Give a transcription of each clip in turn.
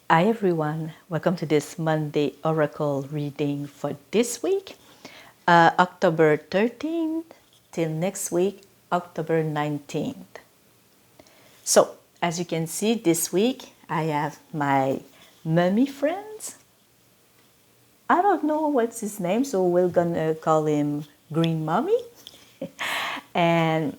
Hi everyone, welcome to this Monday Oracle reading for this week, October 13th till next week, October 19th. So, as you can see, this week I have my mummy friends. I don't know what's his name, so we're gonna call him Green Mummy. And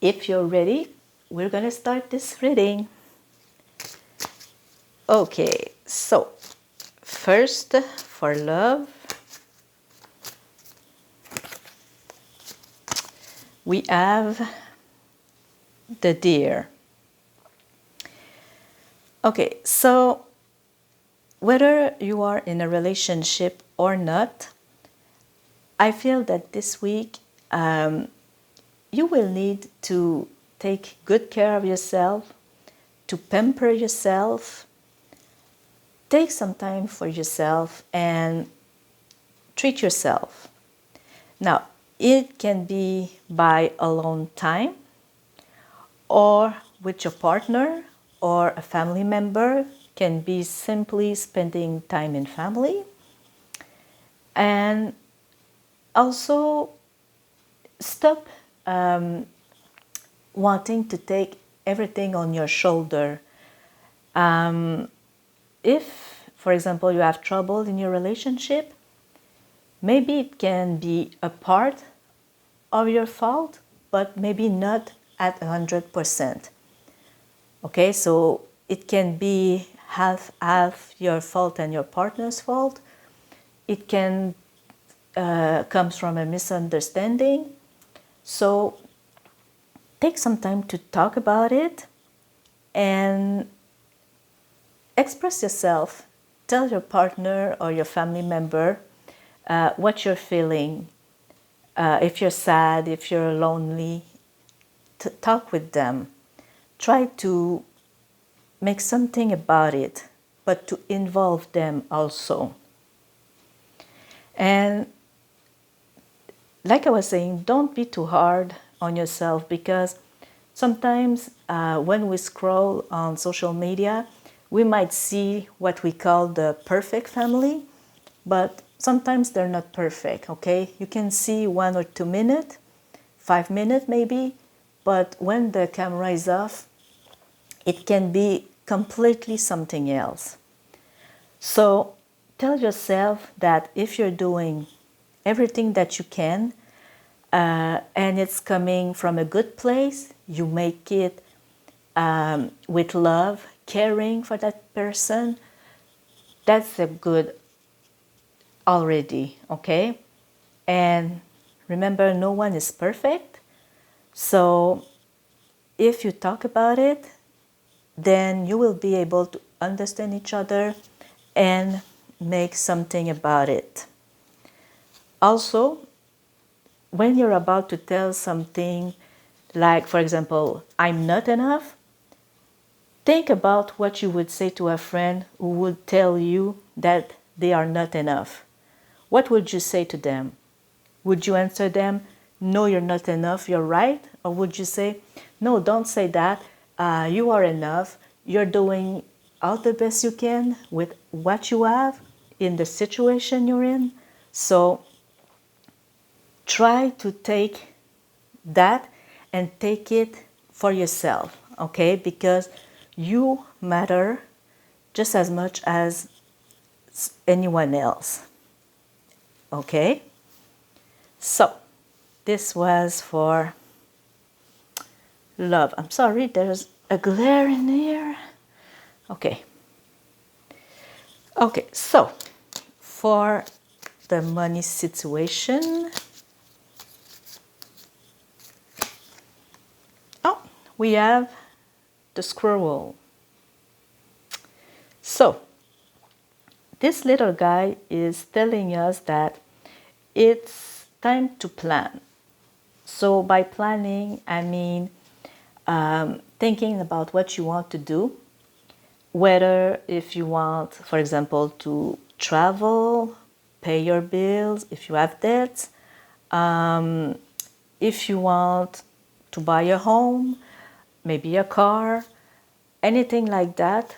if you're ready, we're gonna start this reading. Okay, so first for love, we have the deer. Okay, so whether you are in a relationship or not, I feel that this week you will need to take good care of yourself, to pamper yourself, take some time for yourself and treat yourself. Now, it can be by alone time or with your partner or a family member, can be simply spending time in family. And also stop wanting to take everything on your shoulder. If, for example, you have trouble in your relationship, maybe it can be a part of your fault, but maybe not at 100%. Okay, so it can be half your fault and your partner's fault. It can comes from a misunderstanding. So take some time to talk about it and express yourself. Tell your partner or your family member what you're feeling. If you're sad, if you're lonely, talk with them. Try to make something about it, but to involve them also. And like I was saying, don't be too hard on yourself, because sometimes when we scroll on social media, we might see what we call the perfect family, but sometimes they're not perfect, okay? You can see 1 or 2 minutes, 5 minutes maybe, but when the camera is off, it can be completely something else. So tell yourself that if you're doing everything that you can, and it's coming from a good place, you make it with love, caring for that person, that's a good already, okay? And remember, no one is perfect. So if you talk about it, then you will be able to understand each other and make something about it. Also, when you're about to tell something, like, for example, I'm not enough, think about what you would say to a friend who would tell you that they are not enough. What would you say to them? Would you answer them, no, you're not enough, you're right? Or would you say, no, don't say that, you are enough, you're doing all the best you can with what you have in the situation you're in? So try to take that and take it for yourself, okay? Because you matter just as much as anyone else, okay? So this was for love. I'm sorry, there's a glare in here. Okay. Okay, so for the money situation, oh, we have the squirrel. So this little guy is telling us that it's time to plan. So by planning, I mean thinking about what you want to do, whether if you want, for example, to travel, pay your bills, if you have debts, if you want to buy a home, maybe a car, anything like that.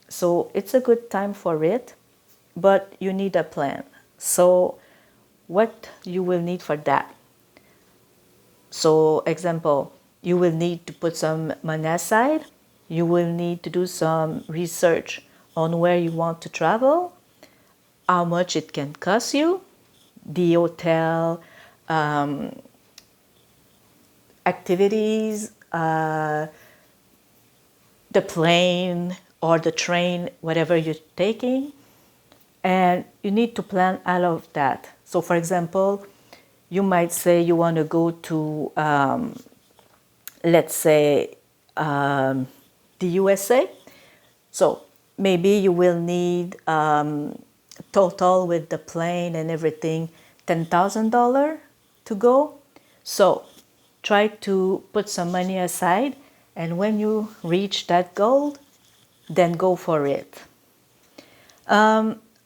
So it's a good time for it, but you need a plan. So what you will need for that? So example, you will need to put some money aside. You will need to do some research on where you want to travel, how much it can cost you, the hotel, activities, the plane or the train, whatever you're taking. And you need to plan all of that. So, for example, you might say you want to go to, let's say, the USA. So maybe you will need total with the plane and everything $10,000 to go. So try to put some money aside, and when you reach that goal, then go for it.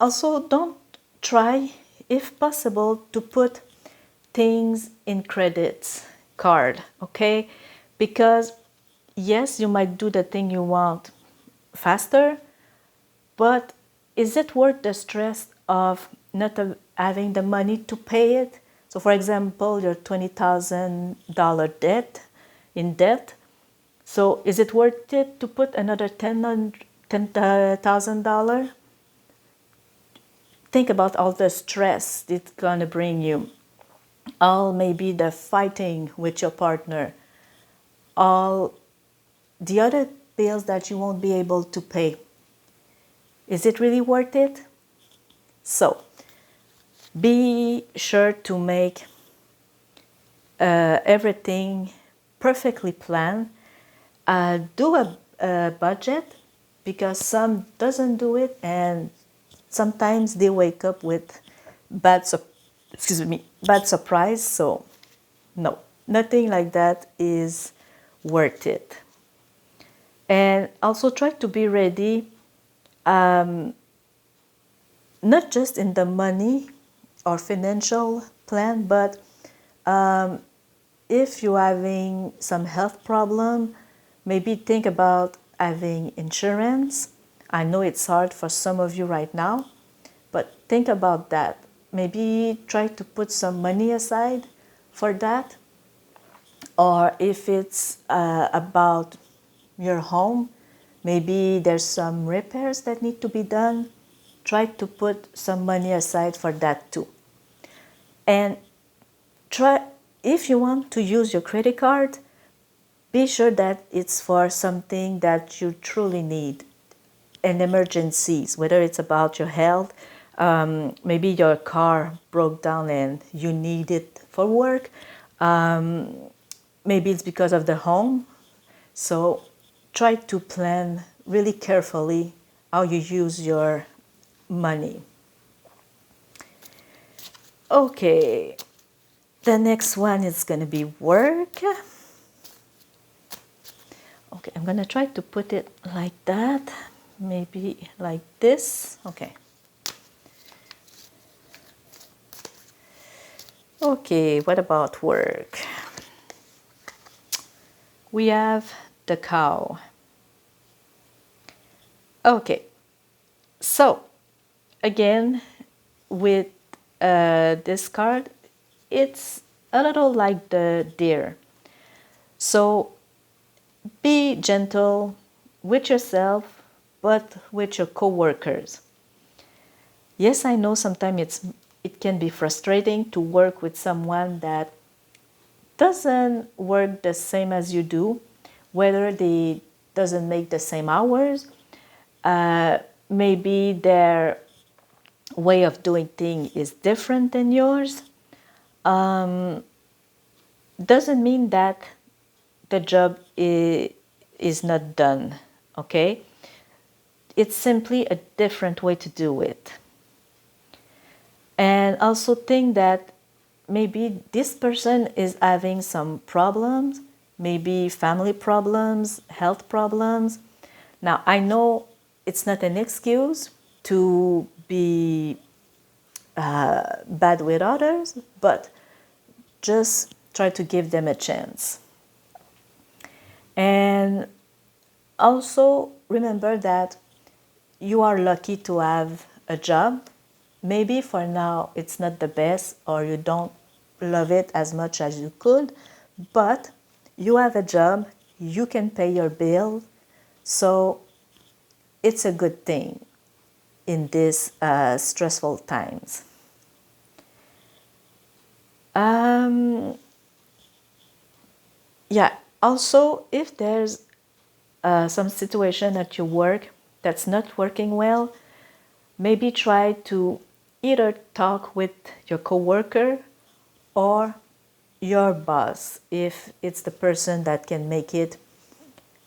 Also, don't try, if possible, to put things in credits card, okay? Because yes, you might do the thing you want faster, but is it worth the stress of not having the money to pay it? So, for example, you're $20,000 debt. So, is it worth it to put another $10,000? Think about all the stress it's gonna bring you. All maybe the fighting with your partner, all the other bills that you won't be able to pay. Is it really worth it? So be sure to make everything perfectly planned. Do a budget, because some doesn't do it, and sometimes they wake up with bad surprise. So no, nothing like that is worth it. And also try to be ready, not just in the money or financial plan, but if you're having some health problem, maybe think about having insurance. I know it's hard for some of you right now, but think about that. Maybe try to put some money aside for that. Or if it's about your home, maybe there's some repairs that need to be done. Try to put some money aside for that too. And try, if you want to use your credit card, be sure that it's for something that you truly need, and emergencies, whether it's about your health, maybe your car broke down and you need it for work, maybe it's because of the home. So try to plan really carefully how you use your money. Okay, the next one is going to be work. Okay, I'm going to try to put it like that, maybe like this. Okay. Okay, what about work? We have the cow. Okay, so again, with this card, it's a little like the deer. So be gentle with yourself, but with your coworkers. Yes, I know sometimes it can be frustrating to work with someone that doesn't work the same as you do, whether they doesn't make the same hours, maybe their way of doing things is different than yours. Doesn't mean that the job is not done, okay? It's simply a different way to do it. And also think that maybe this person is having some problems, maybe family problems, health problems. Now, I know it's not an excuse to be bad with others, but just try to give them a chance. And also remember that you are lucky to have a job. Maybe for now it's not the best or you don't love it as much as you could, but you have a job, you can pay your bill, so it's a good thing in these stressful times. Yeah, also, if there's some situation at your work that's not working well, maybe try to either talk with your coworker or your boss if it's the person that can make it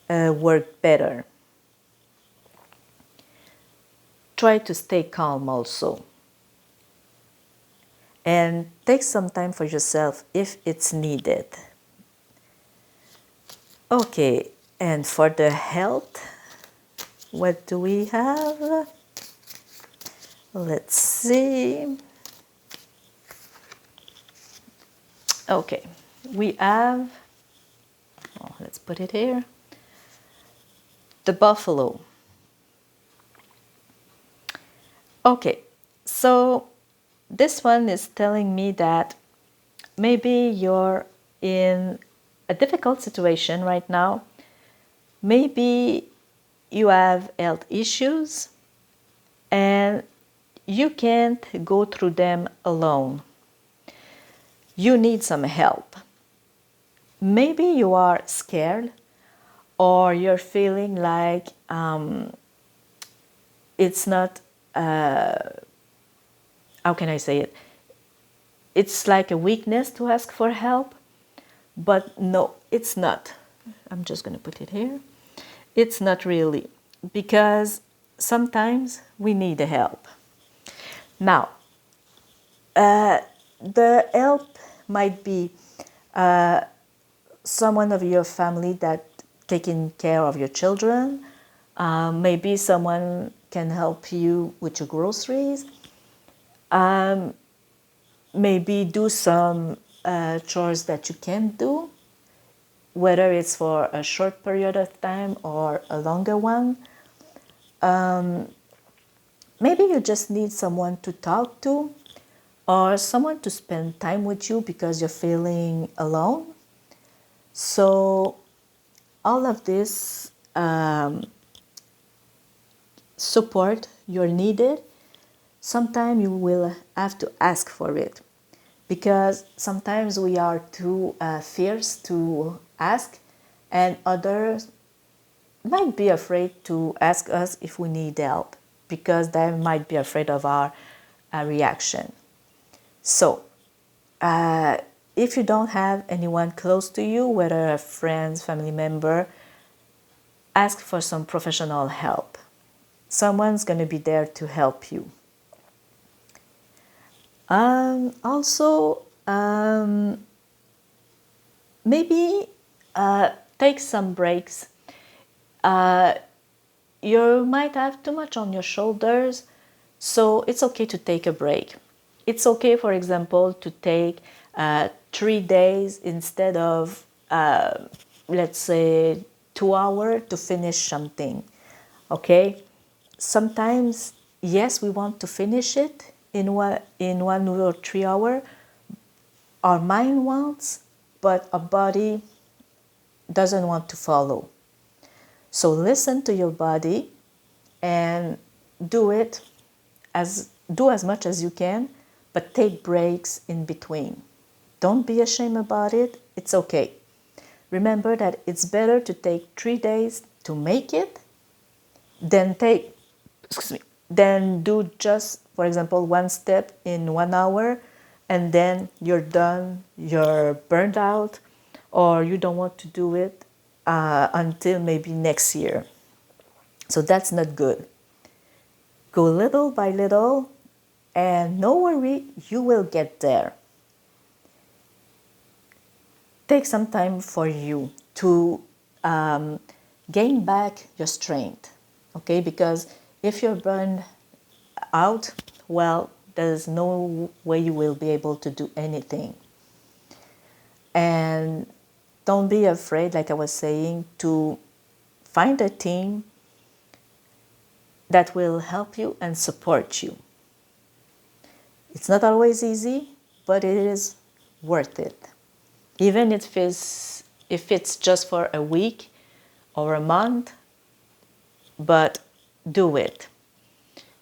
work better. Try to stay calm also. And take some time for yourself if it's needed. Okay, and for the health, what do we have? Let's see. Okay, we have, let's put it here, the buffalo. Okay, so this one is telling me that maybe you're in a difficult situation right now. Maybe you have health issues and you can't go through them alone. You need some help. Maybe you are scared or you're feeling like it's not, how can I say it? It's like a weakness to ask for help, but no, it's not. I'm just going to put it here. It's not really, because sometimes we need the help. Now, the help might be someone of your family that taking care of your children. Maybe someone can help you with your groceries. Maybe do some chores that you can't do, whether it's for a short period of time or a longer one. Maybe you just need someone to talk to or someone to spend time with you because you're feeling alone. So all of this support you're needed, sometimes you will have to ask for it, because sometimes we are too fierce to ask, and others might be afraid to ask us if we need help because they might be afraid of our reaction. So if you don't have anyone close to you, whether a friend, family member, ask for some professional help. Someone's going to be there to help you. Also, maybe take some breaks. You might have too much on your shoulders, so it's okay to take a break. It's okay, for example, to take 3 days instead of, let's say, 2 hours to finish something. Okay? Sometimes, yes, we want to finish it in 1 or 3 hours. Our mind wants, but our body doesn't want to follow. So listen to your body and do as much as you can, but take breaks in between. Don't be ashamed about it. It's okay. Remember that it's better to take 3 days to make it than do just, for example, one step in 1 hour and then you're done, you're burned out, or you don't want to do it until maybe next year. So that's not good. Go little by little, and no worry, you will get there. Take some time for you to gain back your strength, okay? Because if you're burned out, well, there's no way you will be able to do anything. And don't be afraid, like I was saying, to find a team that will help you and support you. It's not always easy, but it is worth it. Even if it's just for a week or a month, but do it.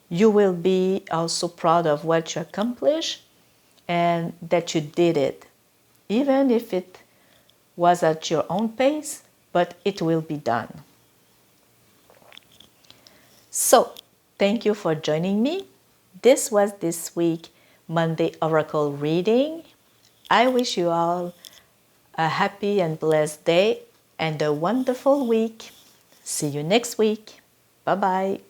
You will be also proud of what you accomplished and that you did it, even if it was at your own pace, but it will be done. So, thank you for joining me. This was this week Monday Oracle reading. I wish you all a happy and blessed day and a wonderful week. See you next week. Bye-bye.